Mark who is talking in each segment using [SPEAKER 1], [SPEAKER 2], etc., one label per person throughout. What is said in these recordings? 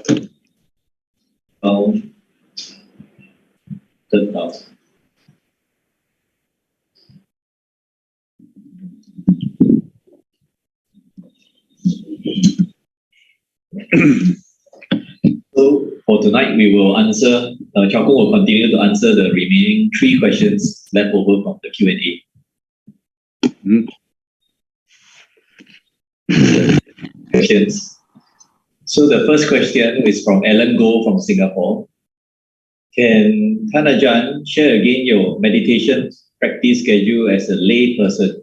[SPEAKER 1] 10,000. So for tonight, we will answer, Chao Kung will continue to answer the remaining 3 questions left over from the Q&A. Questions. So the first question is from Alan Goh from Singapore. Can Ajahn share again your meditation practice schedule as a lay person?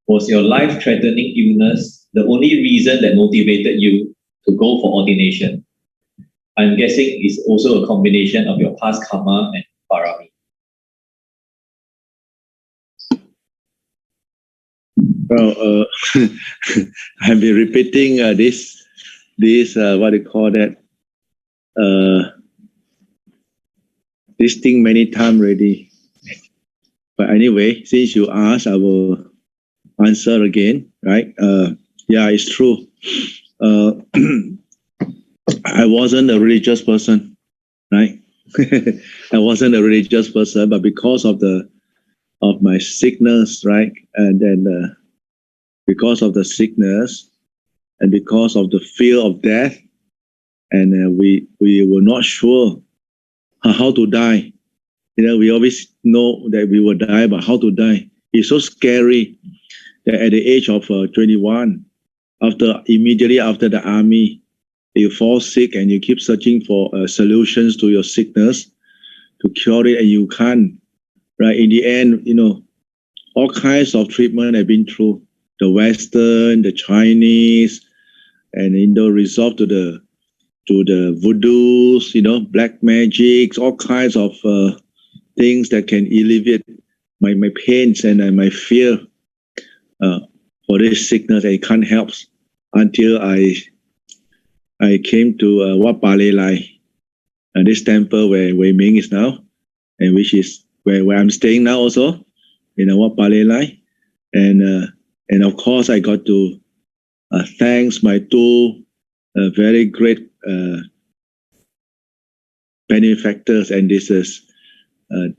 [SPEAKER 1] Was your life-threatening illness the only reason that motivated you to go for ordination? I'm guessing it's also a combination of your past karma and parami.
[SPEAKER 2] Well, I've been repeating this what do you call that? This thing many times already. But anyway, since you asked, I will answer again, right? Yeah, it's true. I wasn't a religious person, right? I wasn't a religious person, but because of my sickness, right? And then because of the sickness and because of the fear of death, and we were not sure how to die. You know, we always know that we will die, but how to die? It's so scary that at the age of 21, immediately after the army, you fall sick and you keep searching for solutions to your sickness to cure it, and you can't. Right? In the end, you know, all kinds of treatment I've been through, the Western, the Chinese, and resort to the voodoos, you know, black magics, all kinds of things that can alleviate my pains and my fear for this sickness. I can't help until I came to Wat Pa Lay Lai, this temple where Wei Ming is now, and which is where I'm staying now also, in Wat Pa Lay Lai. And of course, I got to thanks my 2 very great benefactors, and this is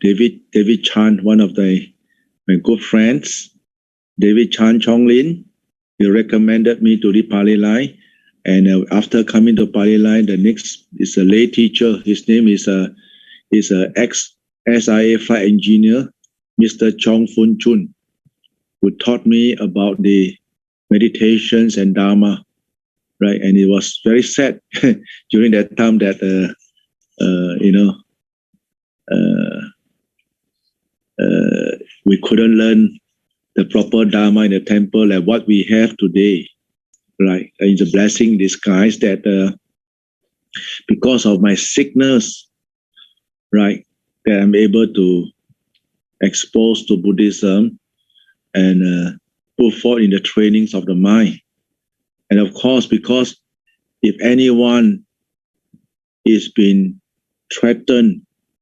[SPEAKER 2] David Chan, one of my good friends. David Chan Chong Lin, he recommended me to the Pa Lay Lai, and after coming to Pa Lay Lai, the next is a lay teacher. His name is a ex-SIA flight engineer, Mr. Chong Fun Chun, who taught me about the meditations and Dhamma. Right, and it was very sad during that time that we couldn't learn the proper Dhamma in the temple like what we have today. Right, it's a blessing in disguise that because of my sickness, right, that I'm able to expose to Buddhism and put forth in the trainings of the mind. And of course, because if anyone is being threatened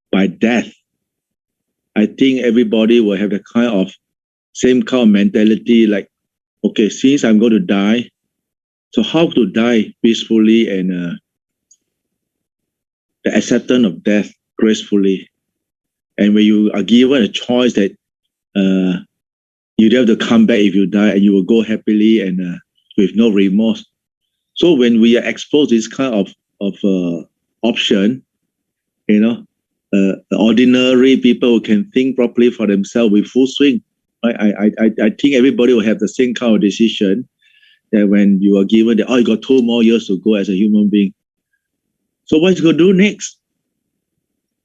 [SPEAKER 2] by death, I think everybody will have the same kind of mentality, like, okay, since I'm going to die, so how to die peacefully and the acceptance of death gracefully. And when you are given a choice that you don't have to come back if you die, and you will go happily and with no remorse. So when we are exposed to this kind of option, you know, the ordinary people who can think properly for themselves with full swing, I think everybody will have the same kind of decision that when you are given that, you got 2 more years to go as a human being. So what you going to do next?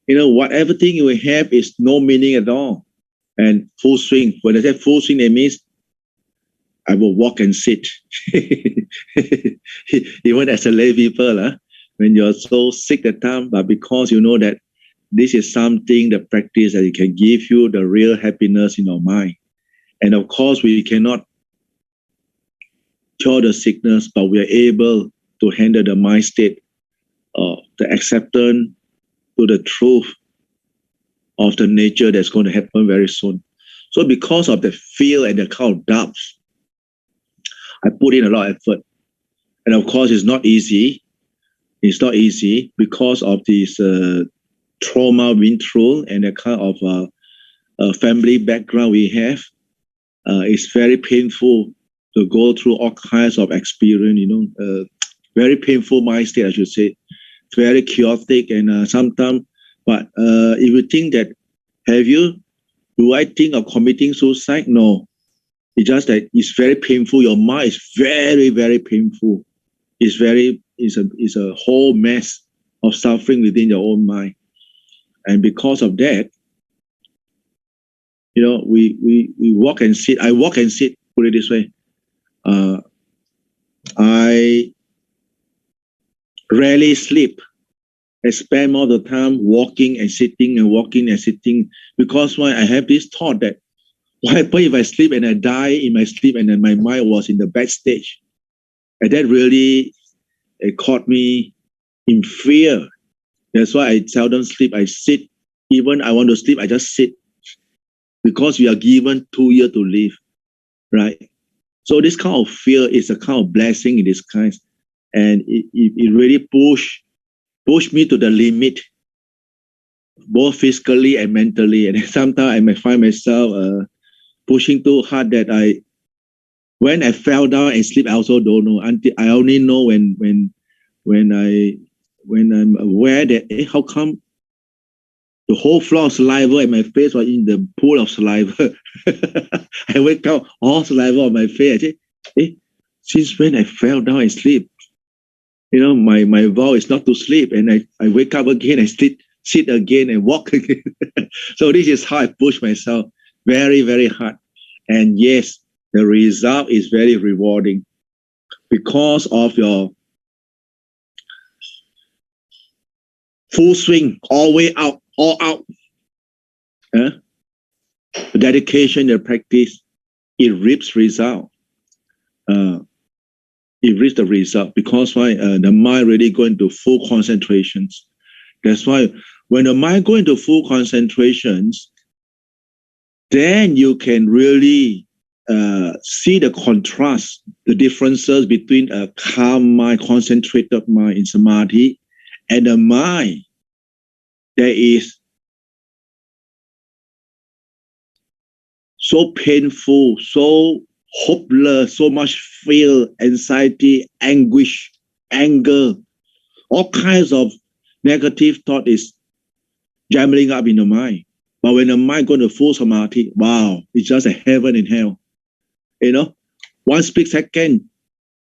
[SPEAKER 2] You know, whatever thing you have is no meaning at all. And full swing. When I say full swing, it means I will walk and sit. Even as a lay people, when you're so sick at time, but because you know that this is something, the practice that it can give you the real happiness in your mind. And of course, we cannot cure the sickness, but we are able to handle the mind state of the acceptance to the truth of the nature that's going to happen very soon. So because of the fear and the kind of doubts, I put in a lot of effort. And of course, it's not easy. It's not easy because of this trauma we went through and the kind of family background we have. It's very painful to go through all kinds of experience, very painful mind state, I should say. Very chaotic and sometimes, but if you think that, do I think of committing suicide? No. It's just that it's very painful. Your mind is very, very painful. It's a whole mess of suffering within your own mind. And because of that, we walk and sit. I walk and sit, put it this way. I rarely sleep. I spend all the time walking and sitting and walking and sitting because why? I have this thought that what happens if I sleep and I die in my sleep and then my mind was in the bad stage? And that really caught me in fear. That's why I seldom sleep. I sit. Even I want to sleep, I just sit. Because we are given 2 years to live, right? So this kind of fear is a kind of blessing in disguise. And it really push me to the limit, both physically and mentally. And sometimes I may find myself pushing too hard that when I fell down and sleep, I also don't know. Until I only know when I'm aware that how come the whole floor of saliva and my face was in the pool of saliva. I wake up, all saliva on my face. I say, since when I fell down and sleep? My vow is not to sleep. And I wake up again, I sit again and walk again. So this is how I push myself very, very hard. And yes, the result is very rewarding because of your full swing, all way out, all out. The dedication, the practice, it reaps result. It reaps the result because why? The mind really go into full concentrations. That's why when the mind go into full concentrations, then you can really see the contrast, the differences between a calm mind, concentrated mind in samadhi, and a mind that is so painful, so hopeless, so much fear, anxiety, anguish, anger, all kinds of negative thought is jumbling up in the mind. But when the mind goes to full samadhi, wow, it's just a heaven and hell. 1 split second,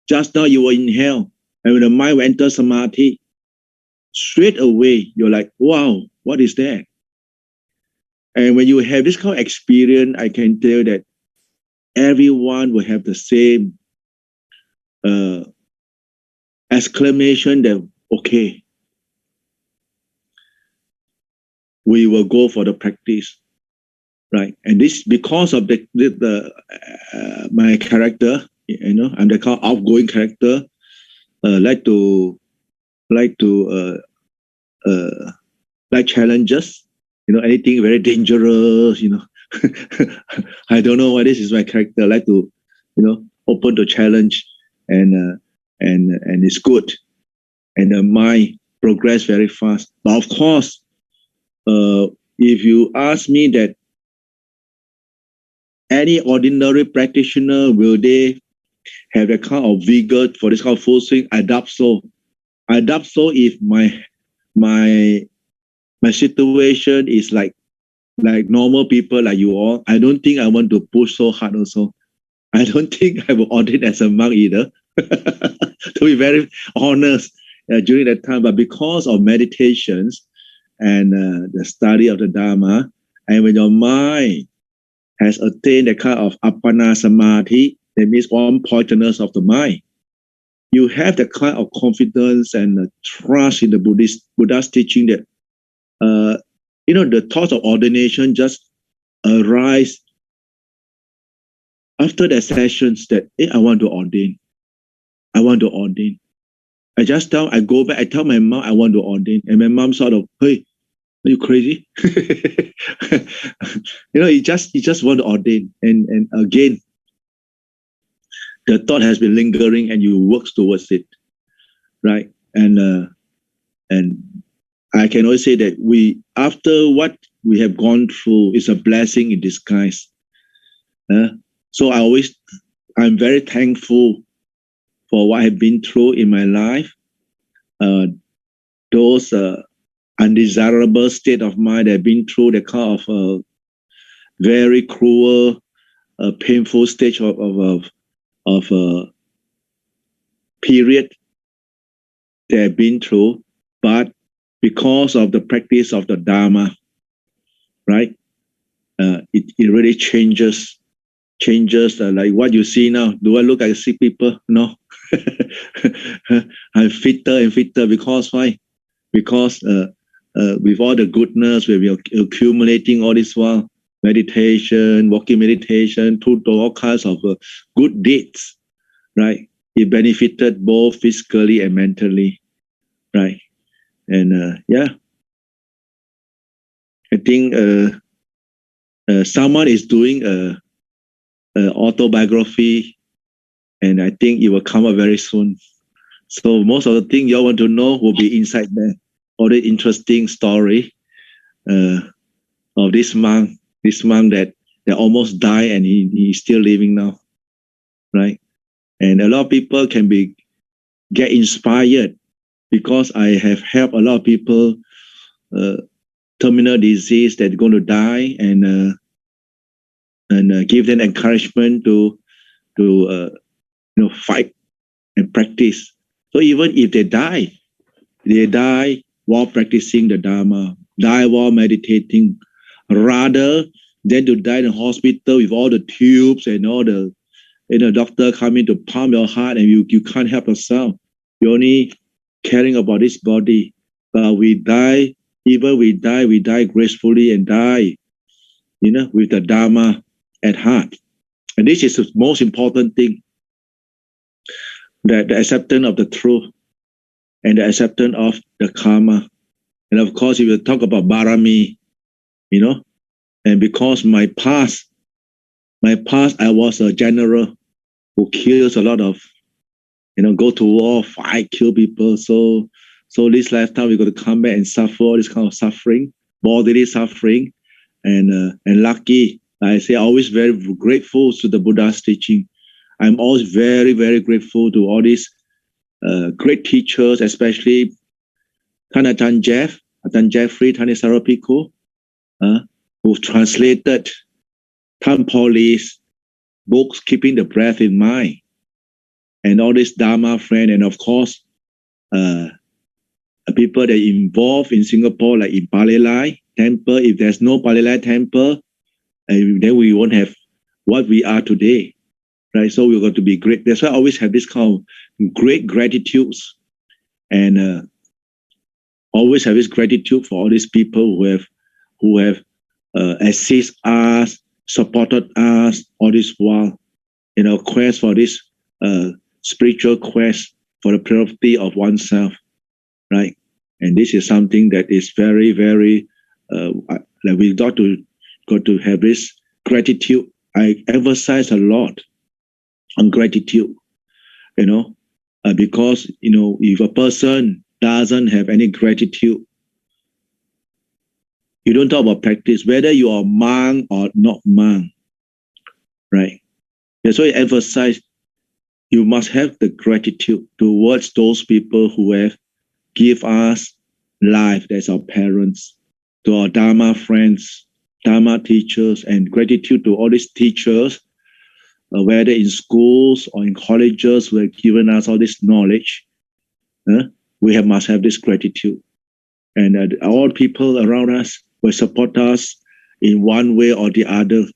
[SPEAKER 2] just now you were in hell. And when the mind enters samadhi, straight away, you're like, wow, what is that? And when you have this kind of experience, I can tell that everyone will have the same exclamation that, okay, we will go for the practice, right? And this because of my character, I'm the kind of outgoing character, like challenges, anything very dangerous, I don't know why this is my character. I like to, open to challenge, and it's good, and the mind progress very fast. But of course, if you ask me that any ordinary practitioner, will they have that kind of vigor for this kind of full swing? I doubt so. I doubt so if my situation is like normal people like you all. I don't think I want to push so hard also. I don't think I will ordain as a monk either, to be very honest, during that time. But because of meditations and the study of the Dhamma, and when your mind has attained the kind of appana samadhi, that means one-pointedness of the mind, you have the kind of confidence and trust in the Buddha's teaching that, the thoughts of ordination just arise after the sessions that, I want to ordain. I want to ordain. I go back, I tell my mom I want to ordain. And my mom sort of, hey, are you crazy? You just want to ordain. And again, the thought has been lingering and you work towards it, right? And And I can always say that after what we have gone through is a blessing in disguise. So I'm very thankful for what I've been through in my life. Those undesirable state of mind I've been through, the kind of very cruel, painful stage of period they have been through, but because of the practice of the Dhamma, right? It really changes like what you see now. Do I look like sick people? No. I'm fitter and fitter because why? Because with all the goodness we've been accumulating all this while, meditation, walking meditation, through all kinds of good deeds, right? It benefited both physically and mentally, right? And I think someone is doing a autobiography, and I think it will come up very soon. So most of the things you want to know will be inside there. All the interesting story of this monk that almost died and he's still living now, right? And a lot of people can get inspired because I have helped a lot of people, terminal disease that's going to die, and give them encouragement to fight and practice. So even if they die while practicing the Dhamma, die while meditating, rather than to die in the hospital with all the tubes and all the doctor coming to pump your heart and you can't help yourself. You're only caring about this body. But we die gracefully and die, with the Dhamma at heart. And this is the most important thing, that the acceptance of the truth and the acceptance of the karma. And of course, if you talk about barami, and because my past, I was a general who kills a lot of, go to war, fight, kill people. So this lifetime, we got to come back and suffer all this kind of suffering, bodily suffering. And lucky, I say, always very grateful to the Buddha's teaching. I'm always very, very grateful to all these great teachers, especially Ajahn Jeffrey, Thānissaro Bhikkhu, who translated Tampoli's books, Keeping the Breath in Mind, and all this Dhamma friend, and of course, people that are involved in Singapore, like in Palelai Temple. If there's no Palelai Temple, then we won't have what we are today, right? So we're going to be great. That's why I always have this kind of great gratitudes, and always have this gratitude for all these people who have assisted us, supported us all this while in our quest for this spiritual quest for the purity of oneself, right? And this is something that is very, very that we got to have this gratitude. I emphasize a lot on gratitude, because if a person doesn't have any gratitude, you don't talk about practice, whether you are monk or not monk, right? That's why I emphasize you must have the gratitude towards those people who have give us life. That's our parents, to our Dhamma friends, Dhamma teachers, and gratitude to all these teachers, whether in schools or in colleges who have given us all this knowledge. We must have this gratitude. And all people around us will support us in one way or the other.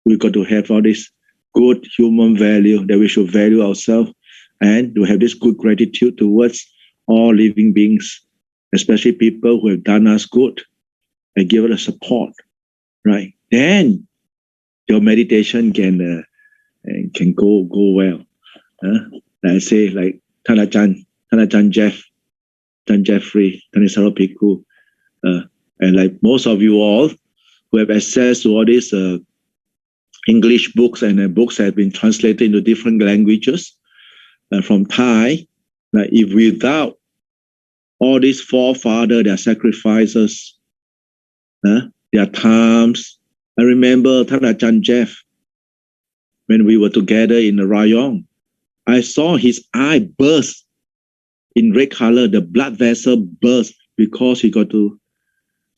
[SPEAKER 2] We got to have all this good human value, that we should value ourselves, and to have this good gratitude towards all living beings, especially people who have done us good and give us support, right? Then your meditation can go well. I say, like Ajahn Jeffrey, Thānissaro Bhikkhu, and like most of you all who have access to all these English books, and books have been translated into different languages, from Thai. Like if without all these forefathers, their sacrifices, their times. I remember Ajahn Jeff, when we were together in the Rayong, I saw his eye burst in red color, the blood vessel burst because he got to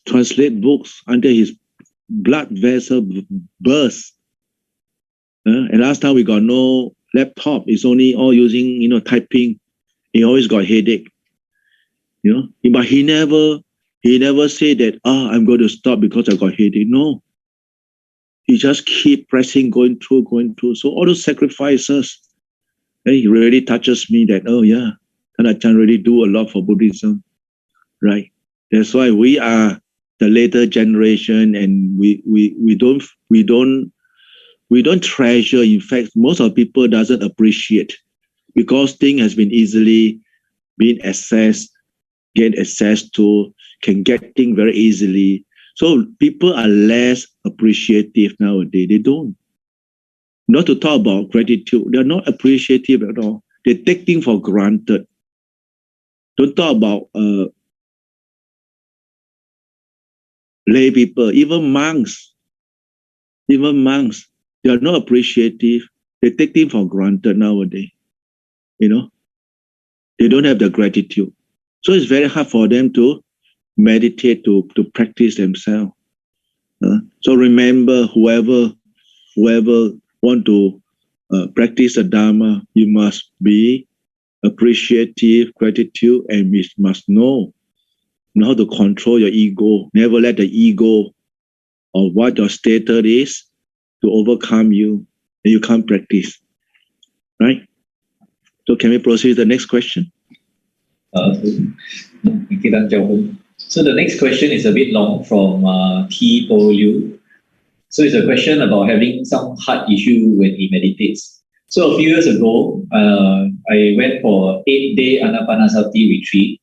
[SPEAKER 2] translate books under his blood vessel burst. And last time we got no laptop, it's only all using, typing. He always got headache, but he never said that, I'm going to stop because I got headache. No, he just keep pressing, going through. So all those sacrifices, it really touches me that, Ajahn really do a lot for Buddhism, right? That's why we are the later generation, and we don't treasure. In fact, most of people doesn't appreciate because thing has been easily been accessed, get access to, can get things very easily. So people are less appreciative nowadays. They don't. Not to talk about gratitude. They're not appreciative at all. They take things for granted. Don't talk about lay people, even monks. They are not appreciative. They take things for granted nowadays. They don't have the gratitude. So it's very hard for them to meditate, to practice themselves. So remember, whoever want to practice the Dhamma, you must be appreciative, gratitude, and we must know how to control your ego. Never let the ego of what your status is to overcome you, and you can't practice. Right? So can we proceed to the next question?
[SPEAKER 1] Thank you, Dan Jiao. So the next question is a bit long from T. Po Liu. So it's a question about having some heart issue when he meditates. So a few years ago, I went for 8-day Anapanasati retreat.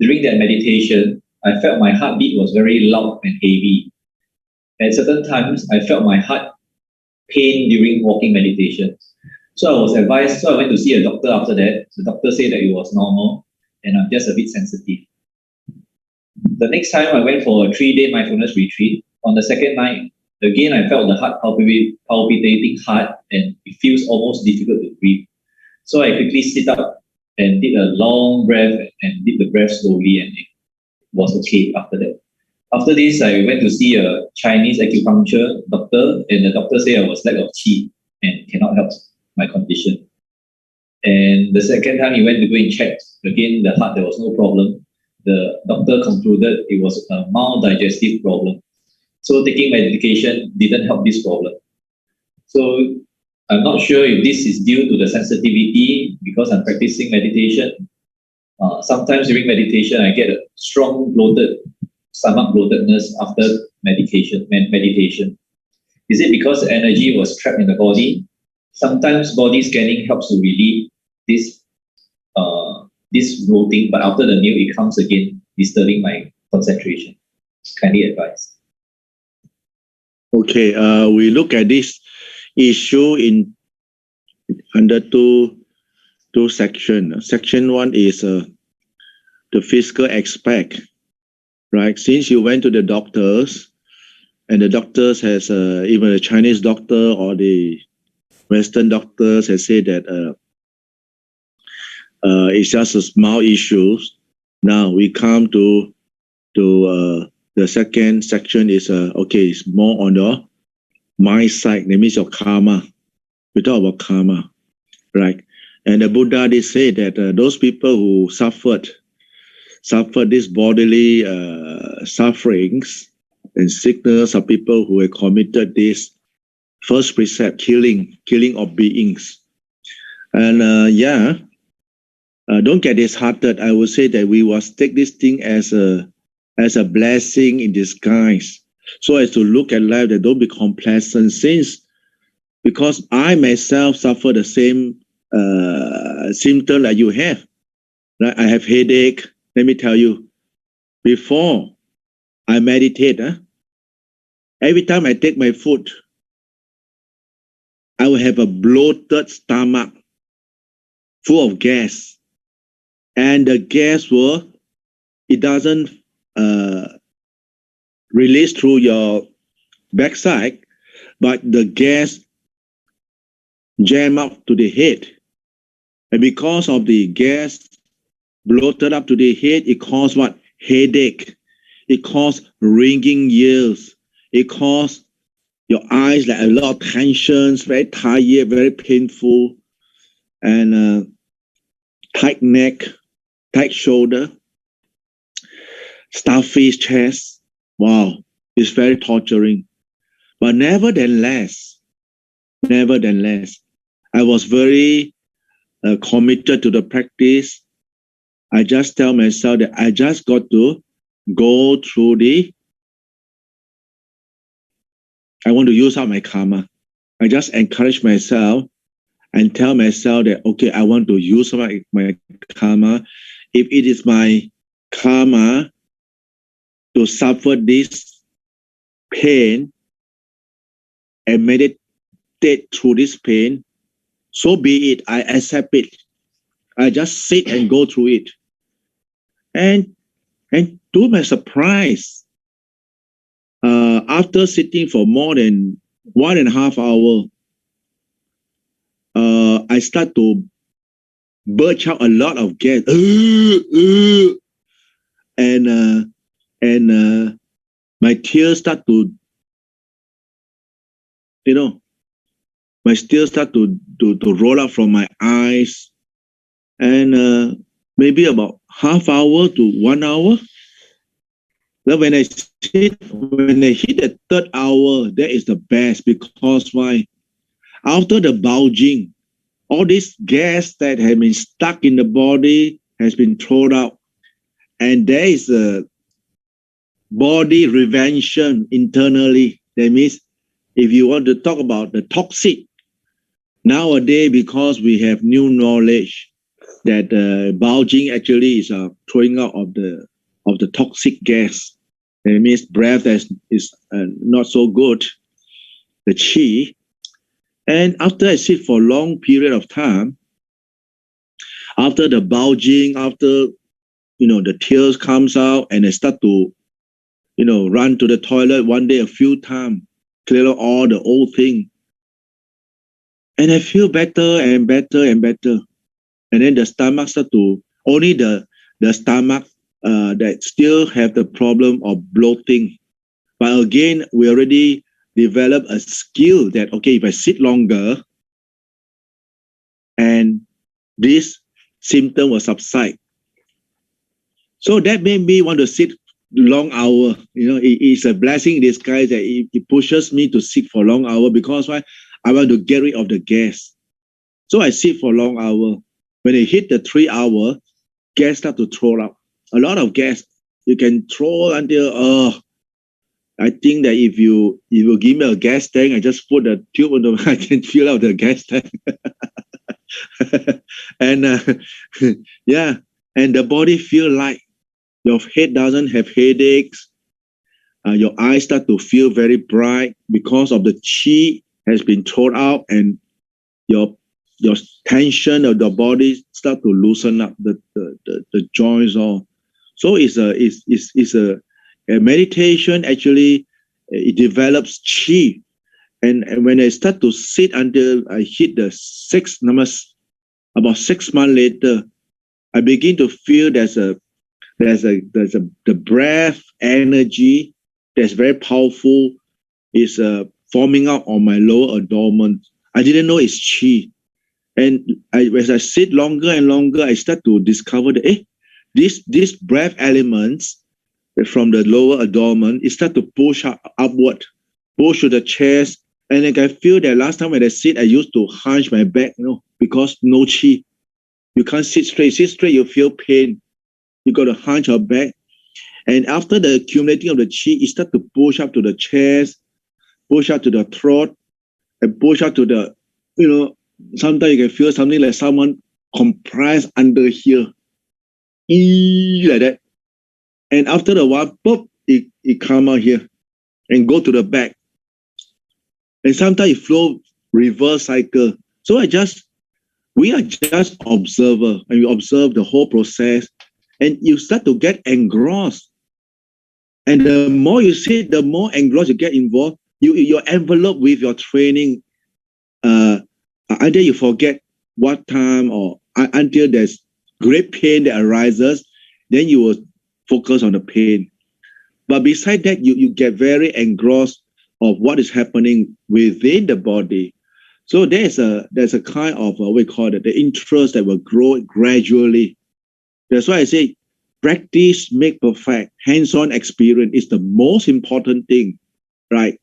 [SPEAKER 1] During that meditation, I felt my heartbeat was very loud and heavy. At certain times, I felt my heart pain during walking meditation. So I was advised, so I went to see a doctor after that. The doctor said that it was normal and I'm just a bit sensitive. The next time I went for a 3-day mindfulness retreat, on the second night, again I felt the heart palpitating hard and it feels almost difficult to breathe. So I quickly sit up and did a long breath and did the breath slowly, and it was okay after that. After this, I went to see a Chinese acupuncture doctor, and the doctor said I was lack of qi and cannot help my condition. And the second time he went to go and check, again the heart, there was no problem. The doctor concluded it was a mild digestive problem. So taking medication didn't help this problem. So I'm not sure if this is due to the sensitivity because I'm practicing meditation. Sometimes during meditation, I get a strong stomach bloatedness after meditation. Is it because the energy was trapped in the body? Sometimes body scanning helps to relieve this bloating, but after the meal, it comes again, disturbing my concentration. Kindly advise.
[SPEAKER 2] Okay, we look at this issue under two sections. Section 1 is the physical aspect, right? Since you went to the doctors, and the doctors has even the Chinese doctor or the Western doctors has said that it's just a small issue. Now we come to the second section is it's more on the mind side. That means your karma. We talk about karma, right? And the Buddha did say that those people who suffered this bodily sufferings and sickness are people who have committed this first precept, killing of beings. And don't get disheartened. I would say that we must take this thing as a blessing in disguise, so as to look at life that don't be complacent. Because I myself suffer the same symptom that you have. Right? I have headache. Let me tell you, before I meditate, every time I take my food, I will have a bloated stomach full of gas. And the gas will it doesn't release through your backside, but the gas jam up to the head. And because of the gas bloated up to the head, it causes what? Headache. It causes ringing ears. It causes your eyes like a lot of tensions, very tired, very painful, and tight neck, tight shoulder, stuffy chest. Wow, it's very torturing. But nevertheless, I was very committed to the practice. I just tell myself that I just got to go through I want to use up my karma. I just encourage myself and tell myself that, okay, I want to use up my karma. If it is my karma to suffer this pain and meditate through this pain, so be it. I accept it. I just sit and go through it. And to my surprise, after sitting for more than 1.5 hours, I start to belch out a lot of gas, and my tears start to, my tears start to roll out from my eyes, and maybe about half hour to 1 hour. Then when I hit the third hour, that is the best, because why? After the bulging, all this gas that had been stuck in the body has been thrown out, and there is a body revention internally. That means, if you want to talk about the toxic, nowadays, because we have new knowledge that bulging actually is throwing out of the toxic gas. That means breath is not so good, the chi. And after I sit for a long period of time, after the bulging, after the tears comes out, and I start to run to the toilet one day a few times, clear out all the old thing, and I feel better and better and better. And then the stomach start to, only the stomach that still have the problem of bloating. But again, we already developed a skill that, okay, if I sit longer, and this symptom will subside. So that made me want to sit long hour. It's a blessing in disguise that it pushes me to sit for long hour, because why? I want to get rid of the gas. So I sit for long hour. When I hit the 3 hour, gas start to throw out. A lot of gas. You can throw until, I think that if you give me a gas tank, I just put a tube on I can fill out the gas tank. And yeah, and the body feel light. Your head doesn't have headaches. Your eyes start to feel very bright because of the chi has been thrown out, and your tension of the body start to loosen up, the joints all. So it's a meditation. Actually, it develops chi, and when I start to sit until I hit the about 6 months later, I begin to feel there's the breath energy that's very powerful is forming out on my lower abdomen. I didn't know it's chi. And as I sit longer and longer, I start to discover that this breath elements from the lower abdomen, it start to push upward, push to the chest. And I can feel that last time when I sit, I used to hunch my back, because no chi. You can't sit straight. Sit straight, you feel pain. You got to hunch your back. And after the accumulating of the chi, it start to push up to the chest, push up to the throat, and push up to the, sometimes you can feel something like someone compressed under here. Like that. And after a while, pop, it come out here and go to the back. And sometimes it flow reverse cycle. So we are just observer, and we observe the whole process. and you start to get engrossed. And the more you sit, the more engrossed you get involved. Your envelope with your training, until you forget what time or until there's great pain that arises, then you will focus on the pain. But beside that, you get very engrossed of what is happening within the body. So there's a kind of what we call it, the interest that will grow gradually. That's why I say practice make perfect. Hands-on experience is the most important thing, right?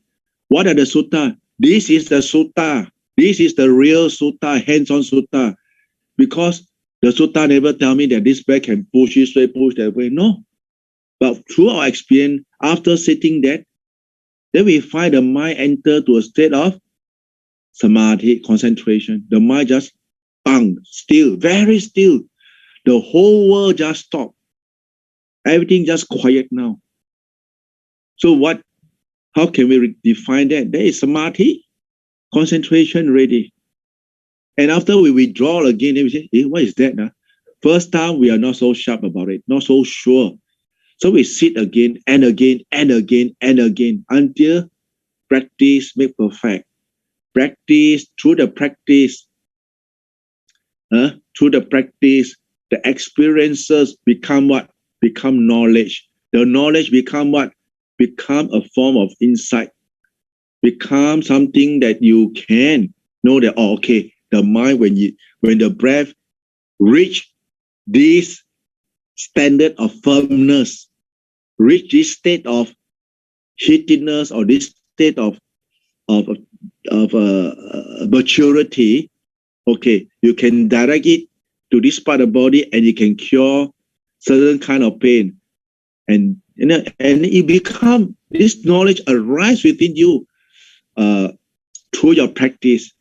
[SPEAKER 2] What are the sutta? This is the sutta. This is the real sutta, hands-on sutta. Because the sutta never tell me that this back can push this way, push that way. No. But through our experience, after sitting there, then we find the mind enter to a state of samadhi, concentration. The mind just bang, still, very still. The whole world just stopped. Everything just quiet now. So how can we define that? There is samadhi, concentration ready. And after we withdraw again, then we say, what is that? First time, we are not so sharp about it, not so sure. So we sit again and again and again and again until practice make perfect. Practice, through the practice, the experiences become what? Become knowledge. The knowledge become what? Become a form of insight. Become something that you can know that, oh, okay, the mind, when the breath reach this standard of firmness, reach this state of heatiness or this state of maturity, okay, you can direct it to this part of the body and it can cure certain kind of pain. And it become, this knowledge arise within you through your practice.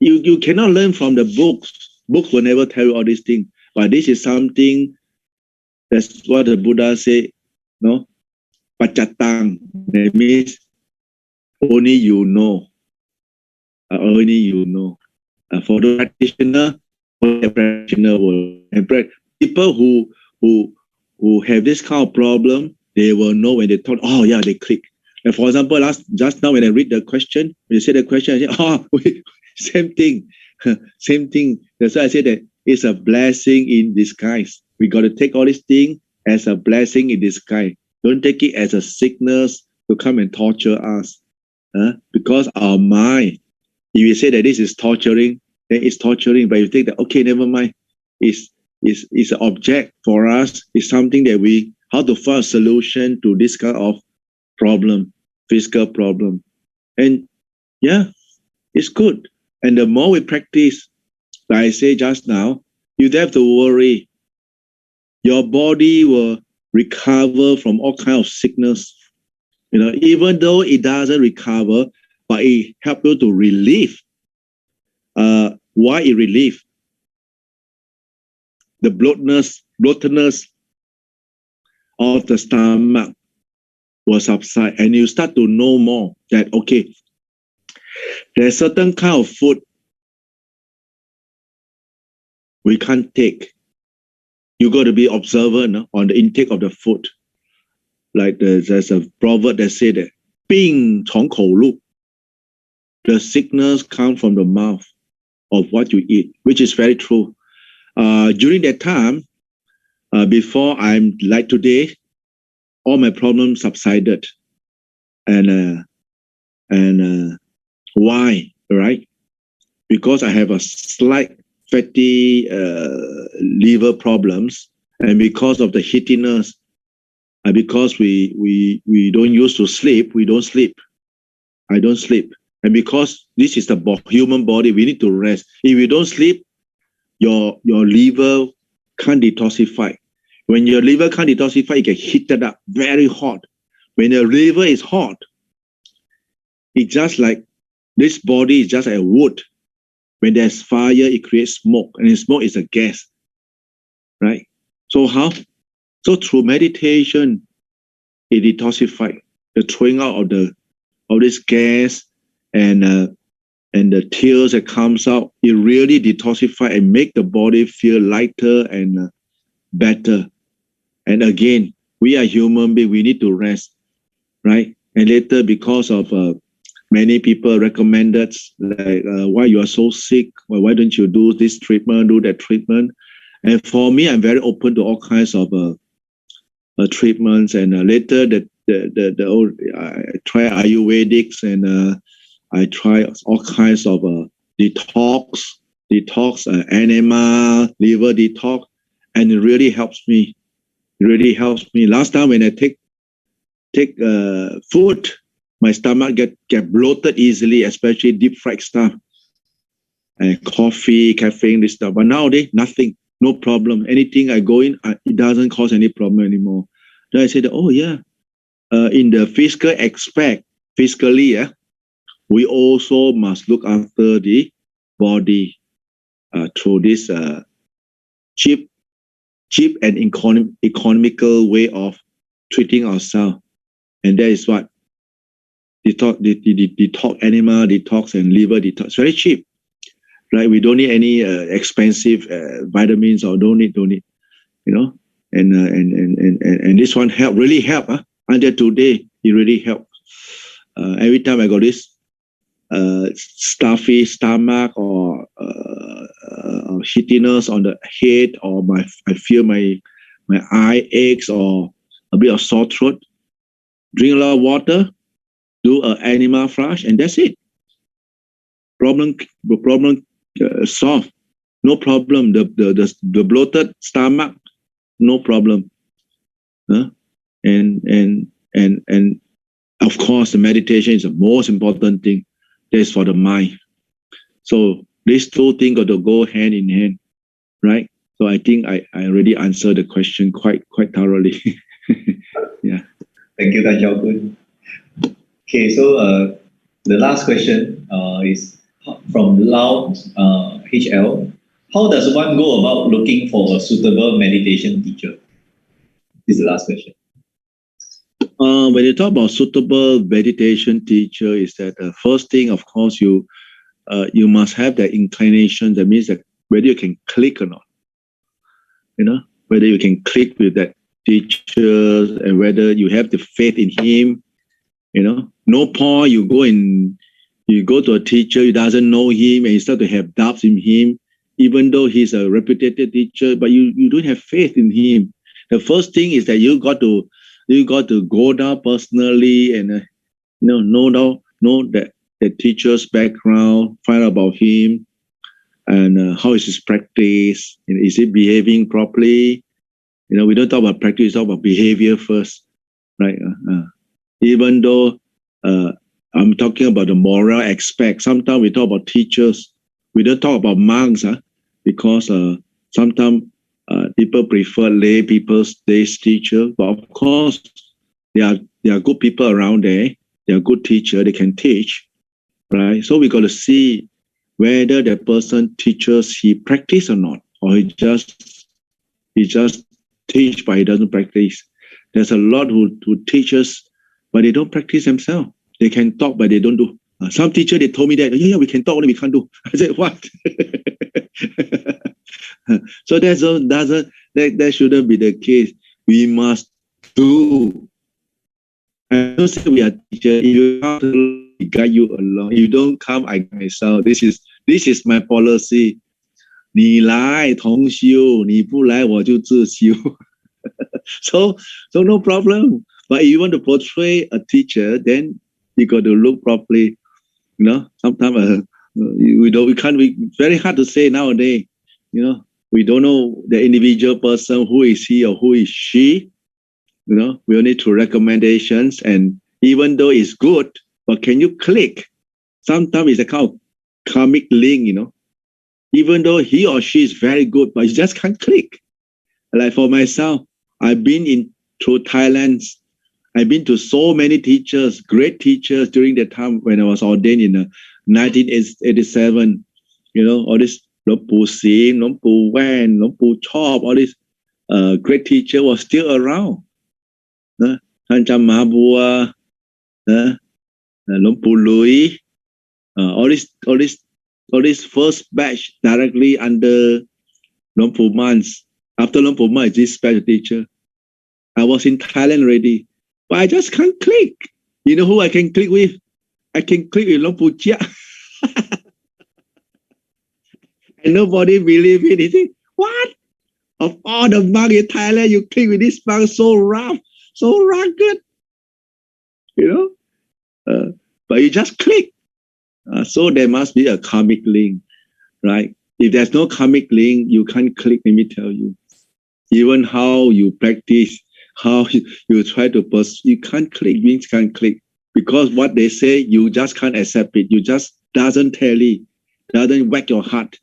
[SPEAKER 2] You cannot learn from the books. Books will never tell you all these things. But this is something, that's what the Buddha said, no? Pacatang. That means only you know. Only you know. For the practitioner will. And people who have this kind of problem, they will know when they talk, oh yeah, they click. And for example, just now when I read the question, when you say the question, I say, oh, same thing. Same thing. That's why I say that it's a blessing in disguise. We got to take all these things as a blessing in disguise. Don't take it as a sickness to come and torture us. Because our mind, if you say that this is torturing, then it's torturing. But you think that, okay, never mind. It's an object for us. It's something that how to find a solution to this kind of problem, physical problem. And yeah, it's good. And the more we practice, like I say just now, you don't have to worry. Your body will recover from all kinds of sickness. Even though it doesn't recover, but it helps you to relieve. Why it relieve? The bloatedness of the stomach will subside, and you start to know more that, okay, there's certain kind of food we can't take. You got to be observant on the intake of the food. Like there's a proverb that says that, 病从口入. The sickness comes from the mouth of what you eat, which is very true. During that time, before I'm like today, all my problems subsided. And why, right? Because I have a slight fatty liver problems, and because of the heatiness, and because we don't used to sleep, we don't sleep. I don't sleep. And because this is the human body, we need to rest. If you don't sleep, your liver can't detoxify. When your liver can't detoxify, it gets heated up, very hot. When your liver is hot, it's just like this body is just a wood. When there's fire, it creates smoke, and smoke is a gas, right? So how? So through meditation, it detoxifies the throwing out of this gas and the tears that comes out. It really detoxifies and make the body feel lighter and better. And again, we are human beings, we need to rest, right? And later, because of many people recommended, like, why you are so sick? Well, why don't you do this treatment, do that treatment? And for me, I'm very open to all kinds of treatments. And later, I try Ayurvedics, and I try all kinds of detox, enema, liver detox, and it really helps me. It really helps me. Last time when I take food, my stomach get bloated easily, especially deep fried stuff, and coffee, caffeine, this stuff. But nowadays, nothing, no problem. Anything I go in, it doesn't cause any problem anymore. Then I said, oh yeah, in the physical aspect, physically, we also must look after the body through this cheap and economical way of treating ourselves. And that is what detox, animal detox and liver detox. Very cheap, right? We don't need any expensive vitamins, or don't need, you know. And this one really help. Until today, it really helped. Every time I got this stuffy stomach or shittiness on the head, or I feel my eye aches or a bit of sore throat, drink a lot of water, do an animal flush, and that's it. Problem solved. No problem. The bloated stomach, no problem. And of course, the meditation is the most important thing. That's for the mind. So these two things got to go hand in hand, right? So I think I already answered the question quite thoroughly. Yeah.
[SPEAKER 1] Thank you, Tan Chao Kun. Okay, so the last question is from Lau HL. How does one go about looking for a suitable meditation teacher? This is the last question.
[SPEAKER 2] When you talk about suitable meditation teacher, is that first thing, of course, you must have that inclination. That means that whether you can click or not, whether you can click with that teacher, and whether you have the faith in him. No point you go to a teacher who doesn't know him, and you start to have doubts in him, even though he's a reputed teacher, but you don't have faith in him. The first thing is that you got to go down personally and know that the teacher's background, find out about him, and how is his practice, is he behaving properly. We don't talk about practice, we talk about behavior first, right? Even though I'm talking about the moral aspect, sometimes we talk about teachers, we don't talk about monks, because sometimes people prefer lay people's teacher, but of course there are good people around there. They are good teachers. They can teach, right? So we got to see whether that person teaches, he practice or not, or he just teach but he doesn't practice. There's a lot who teaches but they don't practice themselves. They can talk but they don't do. Some teacher, they told me that we can talk, only we can't do. I said, what? So that shouldn't be the case. We must do. I don't say we are teacher. If you come to guide you along, if you don't come, I guide myself. This is my policy. 你来同修，你不来我就自修。So no problem. But if you want to portray a teacher, then you got to look properly. Sometimes we can't. It's very hard to say nowadays. We don't know the individual person, who is he or who is she. We only through recommendations, and even though it's good, but can you click? Sometimes it's a kind of karmic link, Even though he or she is very good, but you just can't click. Like for myself, I've been through Thailand. I've been to so many teachers, great teachers during the time when I was ordained in 1987. All this Lom Pu Sim, Lom Pu Wan, Lom Pu Chop, all these great teachers was still around. Thanh Cham Ma Bua, Lom Pu Lui, all this first batch directly under Lom Pu Mans. After Lom Pu Man is this special teacher. I was in Thailand already, but I just can't click. You know who I can click with? I can click with Long Pu Chia. And nobody believe it. He said, what? Of all the monks in Thailand, you click with this monk so rough, so rugged. You know? But you just click. So there must be a karmic link, right? If there's no karmic link, you can't click, let me tell you. Even how you practice, how you try to pursue, you can't click, you can't click. Because what they say, you just can't accept it. You just doesn't tally, doesn't whack your heart.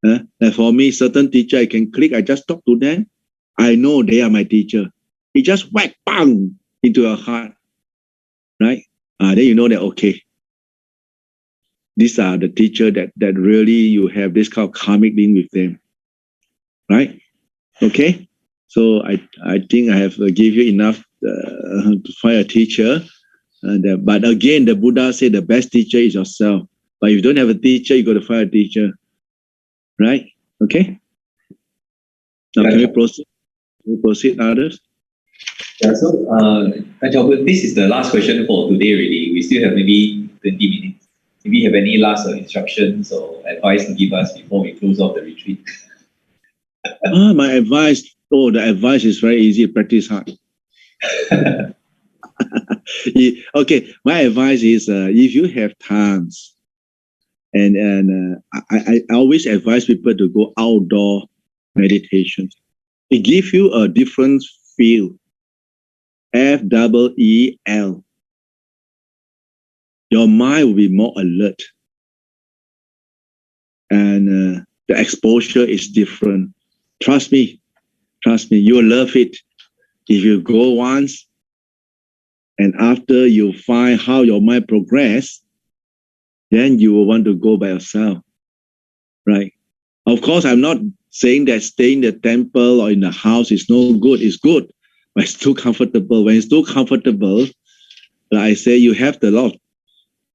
[SPEAKER 2] And for me, certain teacher, I can click, I just talk to them. I know they are my teacher. It just whack, bang, into your heart, right? Then you know that, okay, these are the teacher that really you have this kind of karmic link with them, right? Okay, so I think I have give you enough to find a teacher. But again, the Buddha said the best teacher is yourself. But if you don't have a teacher, you got to find a teacher, right? Okay. Now can we proceed? Can we proceed, others?
[SPEAKER 1] Yeah. So, this is the last question for today. Really, we still have maybe 20 minutes. Maybe you have any last instructions or advice to give us before we close off the retreat?
[SPEAKER 2] My advice. Oh, the advice is very easy. Practice hard. Okay, my advice is if you have times, and I always advise people to go outdoor meditation. It gives you a different feel. FEEL. Your mind will be more alert, and the exposure is different. Trust me, you will love it. If you go once, and after you find how your mind progress, then you will want to go by yourself, right? Of course, I'm not saying that staying in the temple or in the house is no good. It's good, but it's too comfortable. When it's too comfortable, like I say, you have the lot.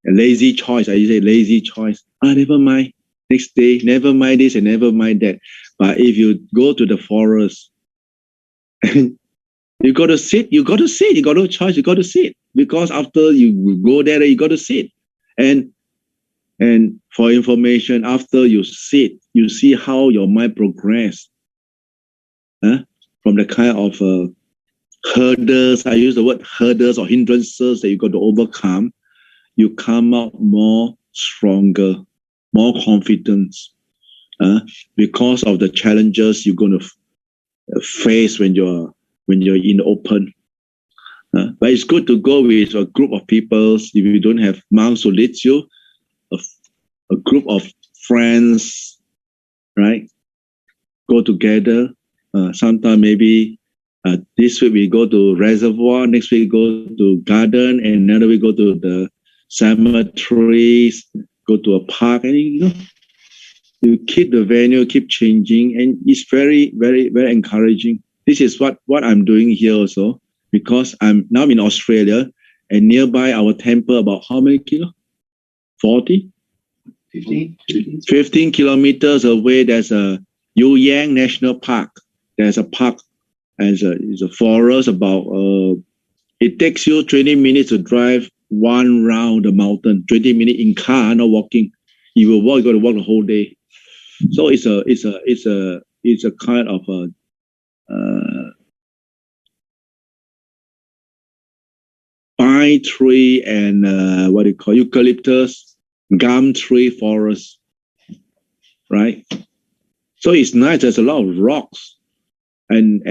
[SPEAKER 2] A lazy choice. I say lazy choice. Never mind. Next day, never mind this and never mind that. But if you go to the forest, you got to sit. You got no choice. You got to sit because after you go there, you got to sit. And for information, after you sit, you see how your mind progress. From the kind of hurdles. I use the word hurdles or hindrances that you got to overcome. You come out more stronger, more confident, because of the challenges you're going to face when you're in the open. But it's good to go with a group of people. If you don't have monks who lead you, a group of friends, right? Go together. Sometime maybe this week we go to reservoir, next week we go to garden, and another week go to the cemeteries, go to a park, and you keep the venue, keep changing, and it's very, very, very encouraging. This is what I'm doing here also, because I'm now in Australia, and nearby our temple, about how many kilos? 40? 15 kilometers away, there's a Yuyang National Park. There's a park, and it's a forest about, it takes you 20 minutes to drive one round the mountain, 20 minutes in car, not walking. You will walk, you got to walk the whole day. So it's a kind of a pine tree and what do you call eucalyptus, gum tree forest, right? So it's nice. There's a lot of rocks, and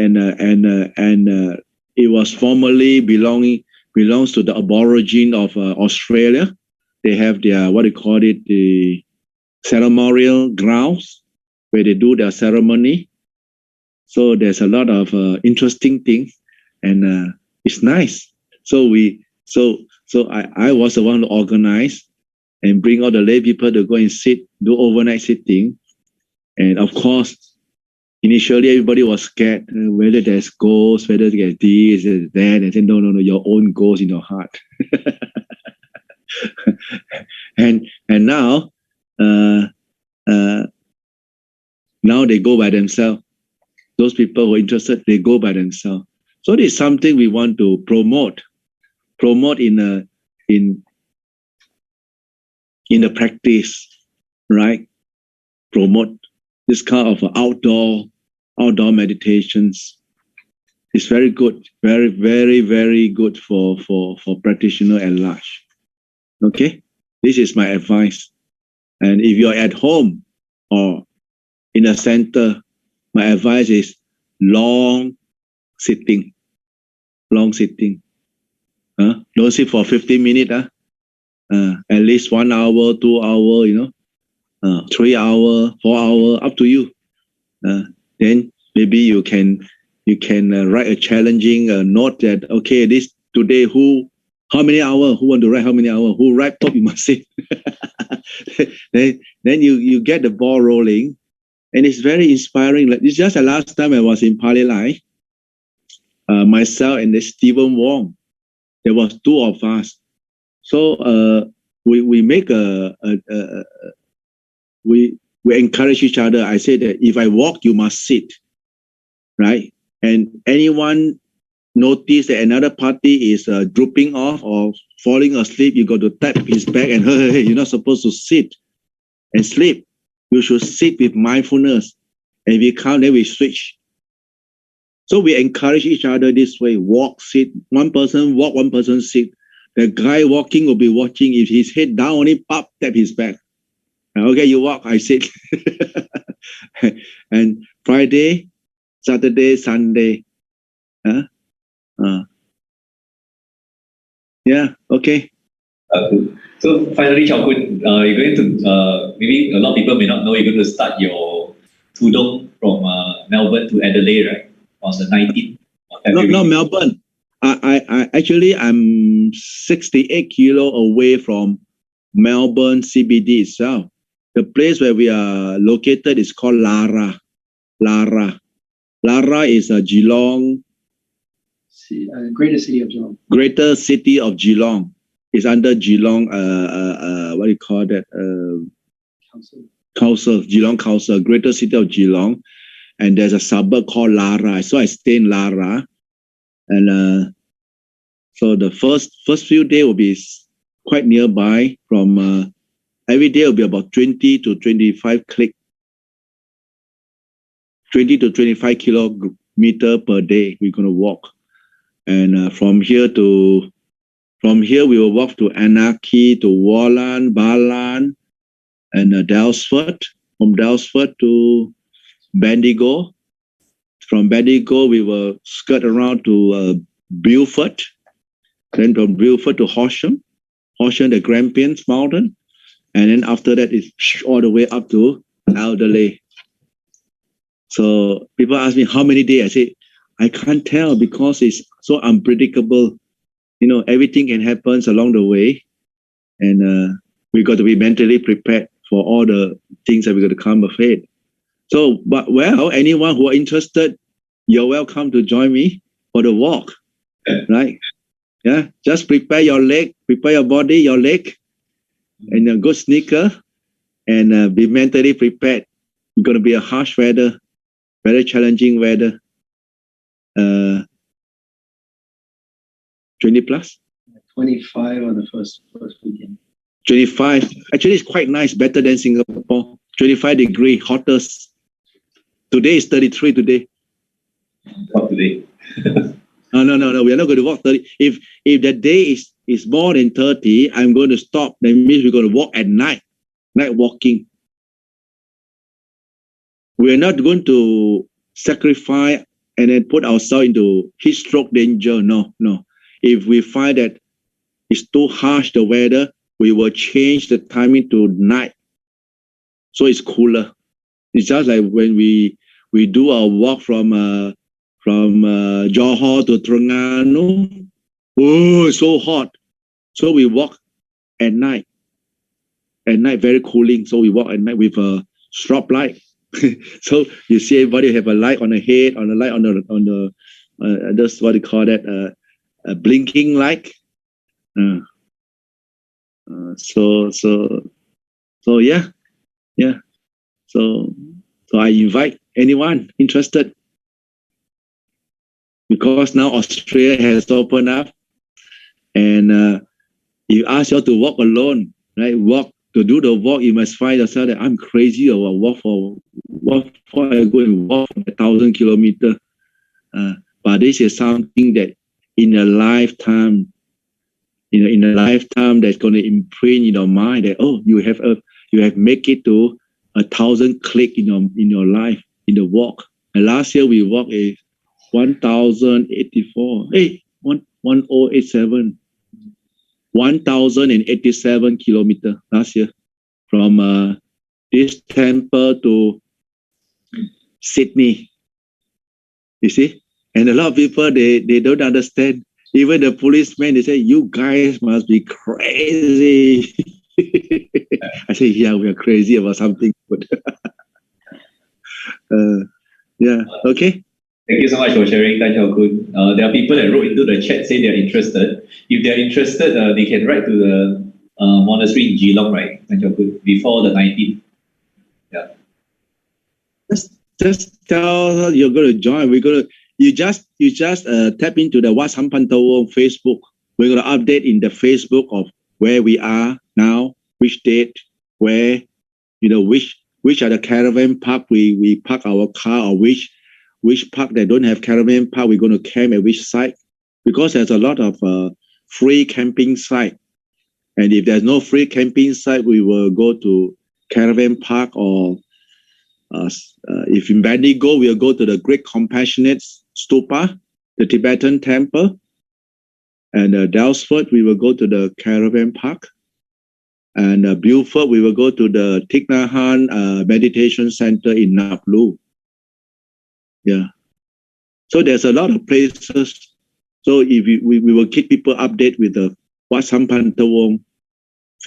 [SPEAKER 2] it was formerly belongs to the Aborigine of Australia. They have their what do you call it, the ceremonial grounds where they do their ceremony. So there's a lot of interesting things, and it's nice. So I was the one to organize and bring all the lay people to go and do overnight sitting. And of course, initially everybody was scared whether there's ghosts, whether there's this and that. And said, no, your own ghost in your heart. and now they go by themselves. Those people who are interested, they go by themselves. So this is something we want to promote in the practice, right? Promote this kind of outdoor meditations. It's very good, very, very, very good for practitioner at large. Okay, this is my advice. And if you're at home or in a center, my advice is long sitting. Don't sit for 15 minutes. At least 1 hour, 2 hour, 3 hour, 4 hour, up to you. Then maybe you can write a challenging note that, okay, this today how many hours? Who want to write how many hours? Who write top, you must sit. then you get the ball rolling, and it's very inspiring. Like, it's just the last time I was in Pali Lai, myself and the Stephen Wong. There was 2 of us. So we make we encourage each other. I say that if I walk, you must sit, right? And anyone notice that another party is drooping off or falling asleep, you got to tap his back and hey, you're not supposed to sit and sleep. You should sit with mindfulness. And if we count, then we switch. So we encourage each other this way. Walk, sit. One person walk, one person sit. The guy walking will be watching. If his head down, only pop, tap his back. Okay, you walk, I sit. And Friday, Saturday, Sunday. Yeah, okay.
[SPEAKER 1] So finally, Chao Kun, you're going to, maybe a lot of people may not know, you're going to start your Tudong from Melbourne to Adelaide, right? On the 19th of February.
[SPEAKER 2] Not Melbourne. I actually, I'm 68 kilo away from Melbourne CBD itself. The place where we are located is called Lara. Lara is a Geelong.
[SPEAKER 3] Greater city of Geelong.
[SPEAKER 2] Greater city of Geelong. It's under Geelong, what do you call that? Council, Geelong Council, Greater City of Geelong. And there's a suburb called Lara. So I stay in Lara. And so the first few days will be quite nearby. From every day will be about 20 to 25 20 to 25 kilometer per day. We're going to walk. And from here we will walk to Anarchy, to Wallan, Balan, and Dalesford. From Dalesford to Bendigo. From Bendigo, we will skirt around to Beaufort. Then from Beaufort to Horsham, the Grampians Mountain. And then after that, it's all the way up to Adelaide. So people ask me, how many days? I say, I can't tell because it's so unpredictable. Everything can happen along the way. And we got to be mentally prepared for all the things that we're going to come ahead. So, anyone who are interested, you're welcome to join me for the walk, right? Yeah, just prepare your leg, prepare your body, your leg, and a good sneaker, and be mentally prepared. It's going to be a harsh weather, very challenging weather. 20 plus?
[SPEAKER 3] 25 on the first weekend.
[SPEAKER 2] 25. Actually, it's quite nice, better than Singapore. 25 degree, hottest. Today is 33 today.
[SPEAKER 1] Not today.
[SPEAKER 2] No. We are not going to walk 30. If the day is more than 30, I'm going to stop. That means we're going to walk at night. Night walking. We are not going to sacrifice and then put ourselves into heat stroke danger. No. If we find that it's too harsh, the weather, we will change the timing to night. So it's cooler. It's just like when we do our walk from Johor to Terengganu. Oh, it's so hot. So we walk at night. At night, very cooling. So we walk at night with a strobe light. So you see everybody have a light on the head, on the light on the that's what they call that, a blinking light. So yeah. So I invite anyone interested because now Australia has opened up, and you ask you to walk alone, right? To do the walk, you must find yourself that I'm crazy or what for I go and walk for 1,000 kilometers. But this is something that in a lifetime, that's going to imprint in your mind that you have make it to 1,000 click in your life in the walk. And last year we walked 1,084. 1087. 1,087 kilometers last year from this temple to Sydney. You see? And a lot of people, they don't understand. Even the policemen, they say, you guys must be crazy. I say, yeah, we are crazy about something. But yeah, okay.
[SPEAKER 1] Thank you so much for sharing, Tan Chao Kun. There are people that wrote into the chat saying they're interested. If they're interested, they can write to the monastery in Geelong, right, Tan Chao Kun, before the 19th. Yeah.
[SPEAKER 2] Just tell her you're going to join. You just tap into the Wat Sampantawong Facebook. We're going to update in the Facebook of where we are now, which date, where, which are the caravan park we park our car, or which park that don't have caravan park, we're going to camp at which site, because there's a lot of free camping site. And if there's no free camping site, we will go to caravan park, or if in Bendigo, we'll go to the Great Compassionate Stupa, the Tibetan temple. And Dalesford, we will go to the caravan park. And Beaufort, we will go to the Thich Nhat Hanh meditation center in Naplu. Yeah. So there's a lot of places. So if we will keep people update with the Wat Sampantawong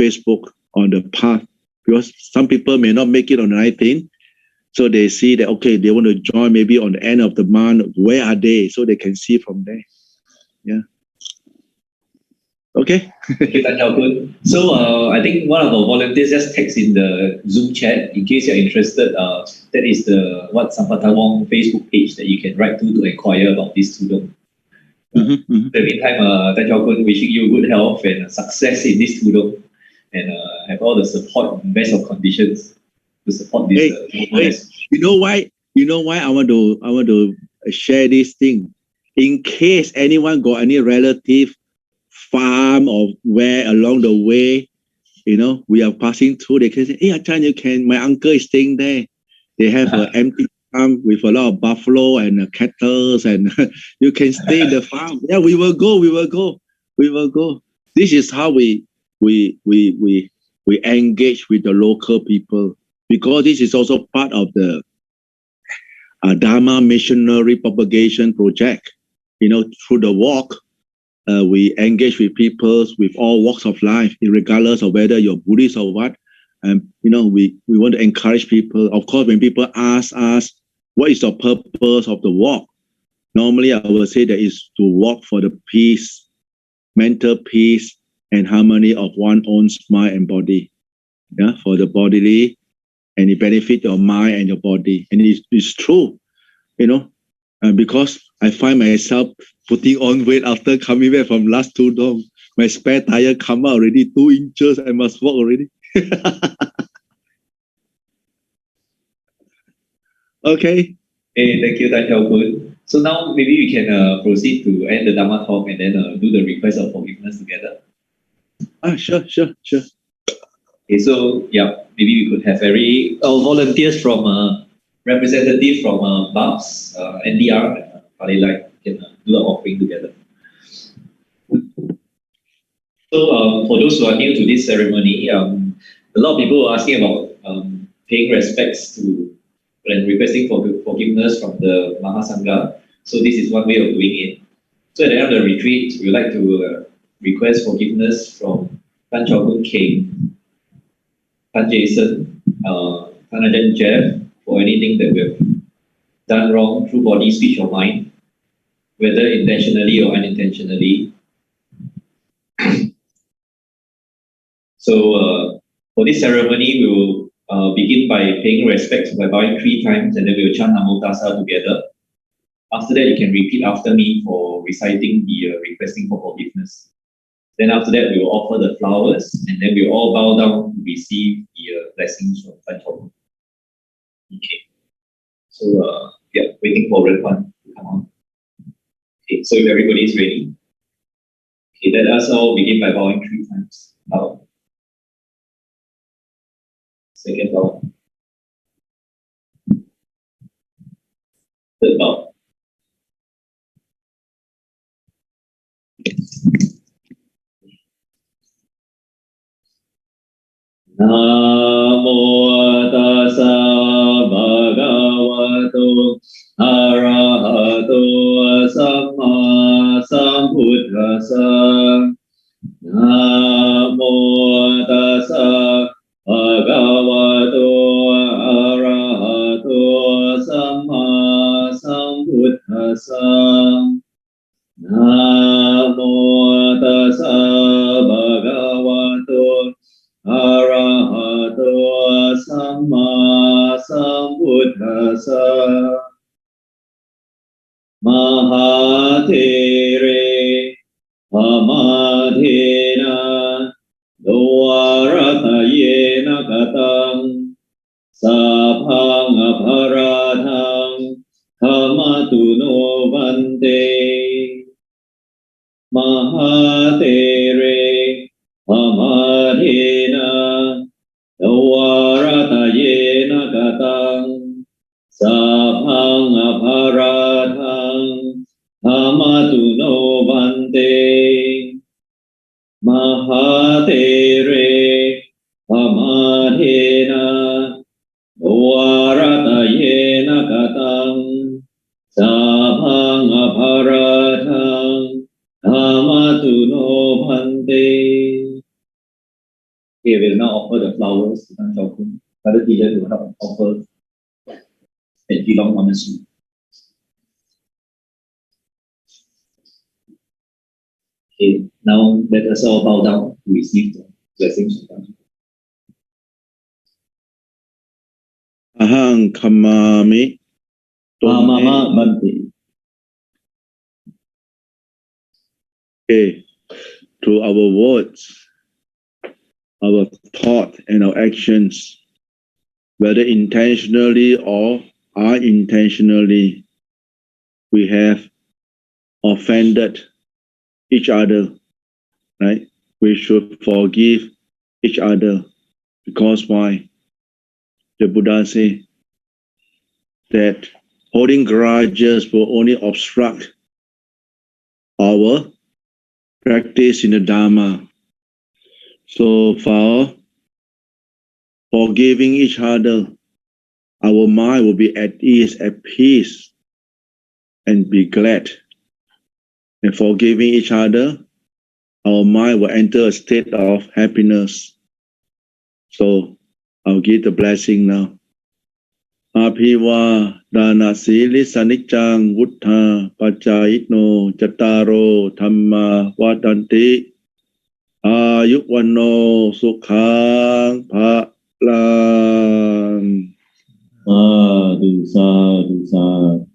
[SPEAKER 2] Facebook on the path, because some people may not make it on the 19th. So they see that, okay, they want to join maybe on the end of the month. Where are they? So they can see from there. Yeah. Okay.
[SPEAKER 1] Thank you, Tan Chao Kun. So I think one of our volunteers just text in the Zoom chat in case you're interested. That is the Wat Sampantawong Facebook page that you can write to inquire about this tudong. In the meantime, Tan Chao Kun, wishing you good health and success in this tudong, and have all the support and best of conditions to support this.
[SPEAKER 2] You know why I want to share this thing, in case anyone got any relative farm or where along the way, we are passing through, they can say, hey, Ajahn, my uncle is staying there. They have an empty farm with a lot of buffalo and cattle, and you can stay in the farm. Yeah, we will go. This is how we engage with the local people, because this is also part of the Dhamma missionary propagation project. Through the walk, we engage with people with all walks of life, regardless of whether you're Buddhist or what. And we want to encourage people. Of course, when people ask us, what is the purpose of the walk? Normally, I will say that is to walk for the peace, mental peace, and harmony of one's own mind and body. Yeah, for the bodily, and it benefits your mind and your body. And it's true, because I find myself putting on weight after coming back from last tudong. My spare tire come out already 2 inches. I must walk already. Okay.
[SPEAKER 1] Hey, thank you, Tan Chao Kun. So now maybe we can proceed to end the Dhamma talk and then do the request of forgiveness together.
[SPEAKER 2] Sure.
[SPEAKER 1] Okay, so yeah, maybe we could have volunteers from representative from BAPS, NDR, and Palilai can do an offering together. So for those who are new to this ceremony, a lot of people were asking about paying respects to and requesting forgiveness from the Mahasangha. So this is one way of doing it. So at the end of the retreat, we would like to request forgiveness from Tan Chao Kun Keng, Tan Jason, Tan Ajahn Jeff, for anything that we have done wrong through body, speech, or mind, whether intentionally or unintentionally. So for this ceremony, we will begin by paying respects by bowing 3 times, and then we will chant Namo Tassa together. After that, you can repeat after me for reciting the requesting for forgiveness. Then after that, we will offer the flowers, and then we will all bow down to receive the blessings from Thānissaro. Okay. So, yeah, waiting for Red One to come on. Okay, so if everybody is ready, okay, let us all begin by bowing 3 times. Bow. Second bow. Third bow. Namo tassa bhagavato arahato samma sambuddhassa. Namo tassa bhagavato arahato samma sambuddhassa. Namo tassa bhagavato arahato samma sambuddhassa. Mahathire pamadhena dvaratayena katang saphang aparadhang kamatu no bante. Mahathire pamadhena dvaratayena katang saphang aparadhang kamatu no bante. Mahathire pamadhena dvaratayena katang saphang aparadhang kamatu no bante. Okay, we will now offer the flowers to Thānissaro. Brother Dylan will help offer and belong honestly. Okay, now let us all bow down to receive the blessings of Thānissaro.
[SPEAKER 2] Ahang kamami.
[SPEAKER 1] Mama Bante.
[SPEAKER 2] Okay, through our words, our thought, and our actions, whether intentionally or unintentionally, we have offended each other, right? We should forgive each other, because why? The Buddha said that holding grudges will only obstruct our practice in the Dhamma. So for forgiving each other, our mind will be at ease, at peace, and be glad. And forgiving each other, our mind will enter a state of happiness. So I'll give the blessing now. Apiwa dana sili sanicchang vuttha pacayitno cattaro dhamma vadanti ayukvano sukhang phalang.
[SPEAKER 1] Sadhu, sadhu, sadhu.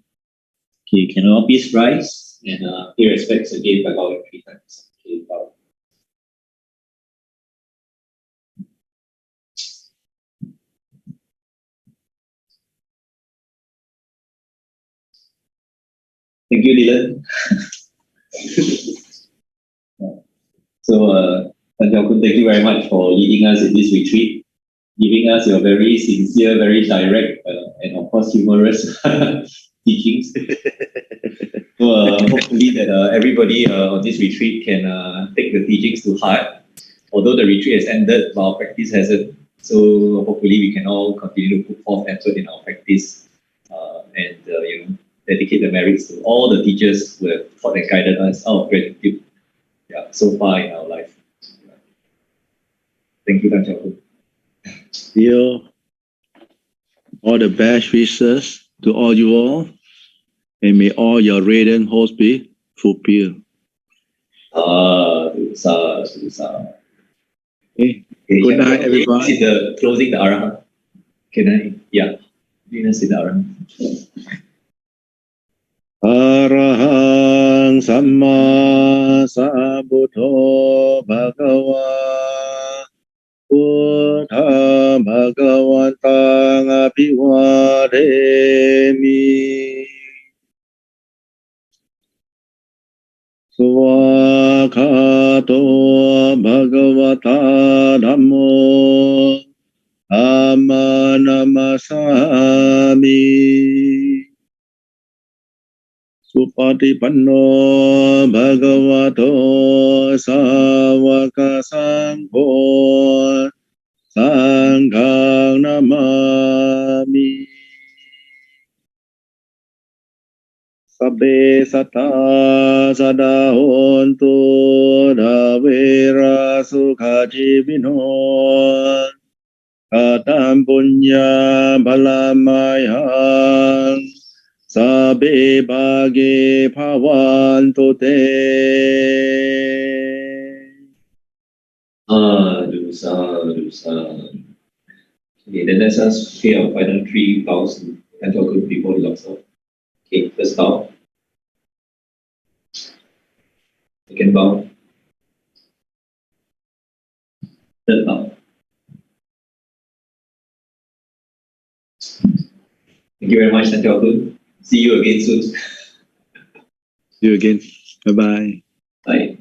[SPEAKER 1] Okay, can all please rise and pay respects again by bowing 3 times. Okay, bow. Thank you, Dylan. So, Thānissaro, thank you very much for leading us in this retreat, giving us your very sincere, very direct, and of course humorous teachings. So, hopefully that everybody on this retreat can take the teachings to heart. Although the retreat has ended, but our practice hasn't. So, hopefully we can all continue to put forth effort in our practice and dedicate the merits to all the teachers who have taught and guided us out of gratitude so far in our life. Thank you, Thānissaro.
[SPEAKER 2] You all the best wishes to all you all, and may all your radiant hopes be fulfilled.
[SPEAKER 1] Sadhu, sadhu, sadhu.
[SPEAKER 2] Okay. Good night, everybody.
[SPEAKER 1] See the closing the Arahant. Can I? Yeah. You can see the Arahant.
[SPEAKER 2] Arahang Samma Sambuddho Bhagava Buddha Bhagavantang Abhivademi Swakato Bhagavata Dhammo Amanamasami Supatipanno Bhagavato Sāvaka Sangho Sanghang Namami Sabbe Satta Sadahontu Davera Sukhajivinho Katam Punya Balamayang Sabbe Bhage Bhavantu Te
[SPEAKER 1] Sadhu, sadhu, sadhu. Okay, then let us say our final 3 vows and talk good before the Lord's Supper. Okay, first vow. Second vow. Third vow. Thank you very much, Thānissaro. See you again soon.
[SPEAKER 2] See you again. Bye-bye.
[SPEAKER 1] Bye.